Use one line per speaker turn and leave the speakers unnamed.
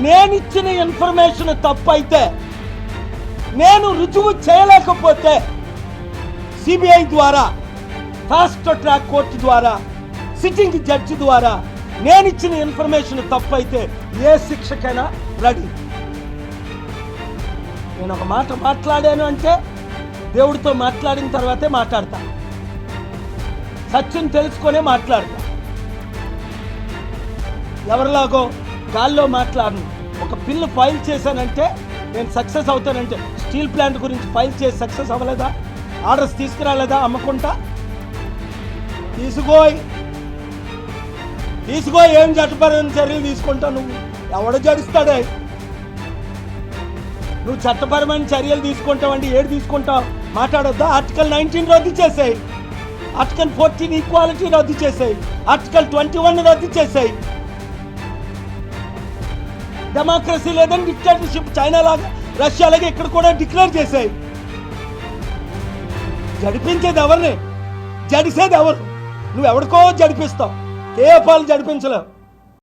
నేనిచ్చిన ఇన్ఫర్మేషన్ తప్పైతే, నేను రుజువు చేయలేకపోతే సిబిఐ ద్వారా, ఫాస్ట్ ట్రాక్ కోర్టు ద్వారా, సిట్టింగ్ జడ్జి ద్వారా నేనిచ్చిన ఇన్ఫర్మేషన్ తప్పైతే ఏ శిక్షకైనా రెడీ. నేను ఒక మాట మాట్లాడాను అంటే దేవుడితో మాట్లాడిన తర్వాతే మాట్లాడతా, సత్యం తెలుసుకొనే మాట్లాడతా. ఎవరిలాగో గాల్లో మాట్లాడను. ఒక బిల్లు ఫైల్ చేశానంటే నేను సక్సెస్ అవుతానంటే, స్టీల్ ప్లాంట్ గురించి ఫైల్ చేసి సక్సెస్ అవ్వలేదా? ఆర్డర్స్ తీసుకురాలేదా? అమ్మకుంటా తీసుకో ఏం చట్టపరమైన చర్యలు తీసుకుంటావు? నువ్వు ఎవడ జడిస్తాడే? నువ్వు చట్టపరమైన చర్యలు తీసుకుంటావండి, ఏడు తీసుకుంటావు? మాట్లాడొద్దా? ఆర్టికల్ 19 రద్దు చేసాయి, ఆర్టికల్ 14 ఈక్వాలిటీ రద్దు చేసాయి, ఆర్టికల్ 21 రద్దు చేసాయి. డెమోక్రసీ లేదని డిక్టేటర్షిప్ చైనా లాగా, రష్యా లాగా ఇక్కడ కూడా డిక్లేర్ చేసాయి. జడిపించేది ఎవరిని? జడిసేది ఎవరు? నువ్వు ఎవరికో జడిపిస్తావు, ఏ పాలు జడిపించలేవు.